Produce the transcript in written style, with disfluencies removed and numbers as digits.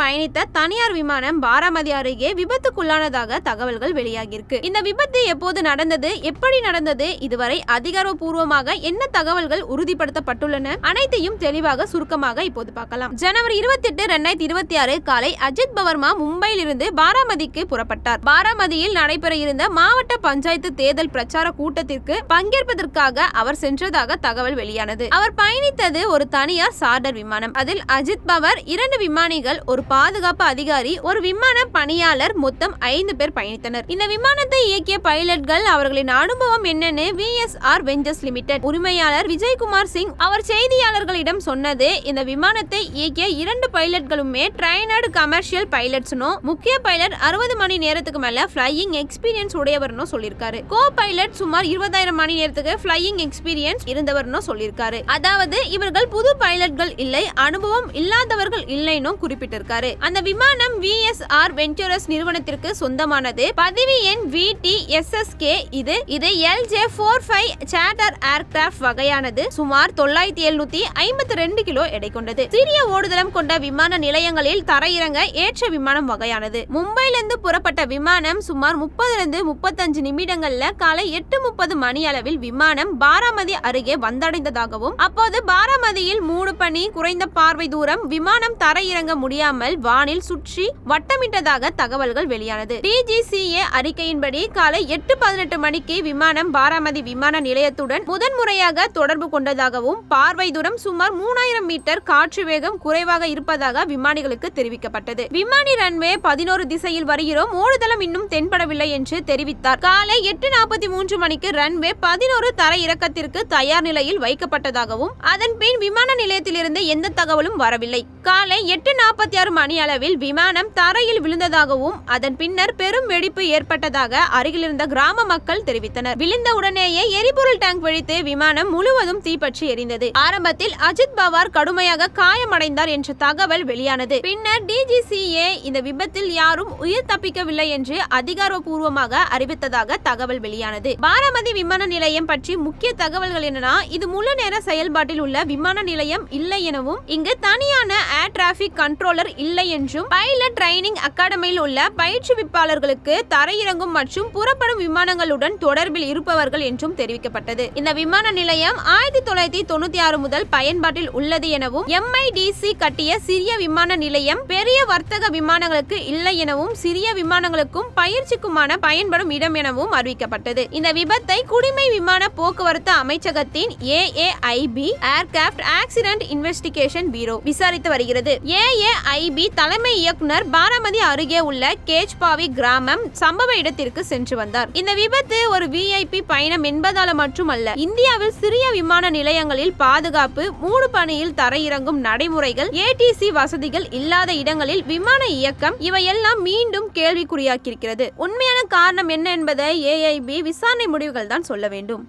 பயணித்த தனியார் விமானம் பாராமதி அருகே விபத்துக்குள்ளானதாக தகவல்கள் வெளியாகியிருக்கு. இந்த விபத்து எப்போது நடந்தது, எப்படி நடந்தது, இதுவரை அதிகாரப்பூர்வமாக என்ன தகவல்கள் உறுதிப்படுத்தப்பட்டுள்ளன, அனைத்தையும் தெளிவாக சுருக்கமாக இப்போது பார்க்கலாம். ஜனவரி 28, 2026 காலை அஜித் பவர்மா மும்பையில் இருந்து பாராமதிக்கு புறப்பட்டார். பாராமதியில் நடைபெற இருந்த மாவட்ட பஞ்சாயத்து தேர்தல் பிரச்சார கூட்டத்திற்கு பங்கேற்பதற்காக அவர் சென்றதாக தகவல் வெளியானது. அவர் பயணித்தது ஒரு தனியார் சார்ட்டர் விமானம். அதில் அஜித் பவர், 2 விமானிகள், ஒரு பாதுகாப்பு அதிகாரி, ஒரு விமான பணியாளர், மொத்தம் 5 பேர் பயணித்தனர். இந்த விமானத்தை இயக்கிய பைலட்கள் அவர்களின் அனுபவம் என்னன்னு விஎஸ்ஆர் வெஞ்சர்ஸ் லிமிடெட் உரிமையாளர் விஜய்குமார் சிங் அவர் செய்தியாளர்களிடம் சொன்னது, இந்த விமானத்தை இயக்கிய 2 பைலட்களுமே ட்ரைனர்டு கமர்ஷியல் பைலட்ஸ்னு, முக்கிய பைலட் 60 மணி நேரத்துக்கு மேல ஃபிளையிங் எக்ஸ்பீரியன்ஸ் உடையவர்னு சொல்லியிருக்காரு. கோ பைலட் சுமார் 20,000 மணி நேரத்துக்கு ஃபிளையிங் எக்ஸ்பீரியன்ஸ் இருந்தவர்னு சொல்லியிருக்காரு. அதாவது இவர்கள் புது பைலட்கள் இல்லை, அனுபவம் இல்லாதவர்கள் இல்லைன்னு குறிப்பிட்டிருக்காரு. அந்த விமானம் விஎஸ்ஆர் வெஞ்சர்ஸ் நிறுவனத்திற்கு சொந்தமானது. பதிவு எண் VTSSK. இது LJ45 சார்ட்டர் ஏர்கிராஃப்ட் வகையானது. சுமார் 9752 கிலோ எடை கொண்டது. சிறிய ஓடுதளம் கொண்ட விமான நிலையங்களில் தரையிறங்க ஏற்ற விமானம் வகையானது. மும்பையிலிருந்து புறப்பட்ட விமானம் சுமார் 30-35 நிமிடங்கள்ல காலை 8:30 மணி அளவில் விமானம் பாராமதி அருகே வந்தடைந்ததாகவும், அப்போது பாராமதியில் மூடு பனி, குறைந்த பார்வை தூரம், விமானம் தரையிறங்க முடியாமல் வானில் சுற்றி வட்டமிட்டதாக தகவல்கள் வெளியானது. DGCA அறிக்கையின்படி காலை 8:18 மணிக்கு விமானம் பாராமதி விமான நிலையத்துடன் முதன்முறையாக தொடர்பு கொண்டதாகவும், பார்வை தூரம் சுமார் 3000 மீட்டர், காற்று வேகம் குறைவாக இருப்பதாக விமானிகளுக்கு தெரிவிக்கப்பட்டது. விமானி ரன்வே 11 திசையில் வருகிறோம், ஓடுதளம் இன்னும் தென்படவில்லை என்று தெரிவித்தார். காலை 8:43 மணிக்கு ரன்வே 11 தரை இறக்கத்திற்கு தயார் நிலையில் வைக்கப்பட்டதாகவும், அதன் பின் விமான நிலையத்திலிருந்து எந்த தகவலும் வரவில்லை. காலை 8:46 மணி அளவில் விமானம் தரையில் விழுந்ததாகவும், அதன் பின்னர் பெரும் வெடிப்பு ஏற்பட்டதாக அருகில் இருந்த கிராம மக்கள் தெரிவித்தனர். விழுந்த உடனேயே எரிபொருள் டேங்க் வெடித்து விமானம் முழுவதும் தீப்பற்றி எரிந்தது. ஆரம்பத்தில் அஜித் பவார் கடுமையாக காயமடைந்தார் என்ற தகவல் வெளியானது. பின்னர் DGCA இந்த விபத்தில் யாரும் உயிர் தப்பிக்கவில்லை என்று அதிகாரப்பூர்வமாக அறிவித்ததாக தகவல் வெளியானது. பாராமதி விமான நிலையம் பற்றி முக்கிய தகவல்கள் என்னன்னா, இது முழு நேர செயல்பாட்டில் உள்ள விமான நிலையம் இல்லை எனவும், இங்கு தனியான ஏர் டிராபிக் கண்ட்ரோலர் இல்லை என்றும், பைலட் ட்ரைனிங் அகாடமியில் உள்ள பயிற்சிவிப்பாளர்களுக்கு தரையிறங்கும் மற்றும் புறப்படும் விமானங்களுடன் தொடர்பில் இருப்பவர்கள் என்றும் தெரிவிக்கப்பட்டது. இந்த விமான நிலையம் 1996 முதல் பயன்பாட்டில் உள்ளது எனவும், MIDC கட்டிய சிறிய விமான நிலையம் பெரிய வர்த்தக விமானங்களுக்கு இல்லை எனவும், சிறிய விமானங்களுக்கும் பயிற்சிக்குமான பயன்படும் இடம் எனவும் அறிவிக்கப்பட்டது. இந்த விபத்தை குடிமை விமான போக்குவரத்து அமைச்சகத்தின் AAIB aircraft accident investigation bureau விசாரித்து வருகிறது. AAIB தலைமை இயக்குனர் பாராமதி அருகே உள்ள கேச்பாவி கிராமம் சம்பவ இடத்திற்கு சென்று வந்தார். இந்த விபத்து ஒரு VIP பயணம் என்பதால மட்டுமல்ல, இந்தியாவில் சிறிய விமான நிலையங்களில் பாதுகாப்பு, மூடு பணியில் தரையிறங்கும் நடைமுறைகள், ATC வசதிகள் இல்லாத இடங்களில் விமான இயக்கம், இவையெல்லாம் மீண்டும் கேள்விக்குறியாக்கியிருக்கிறது. உண்மையான காரணம் என்ன என்பதை AIB விசாரணை முடிவுகள் தான் சொல்ல வேண்டும்.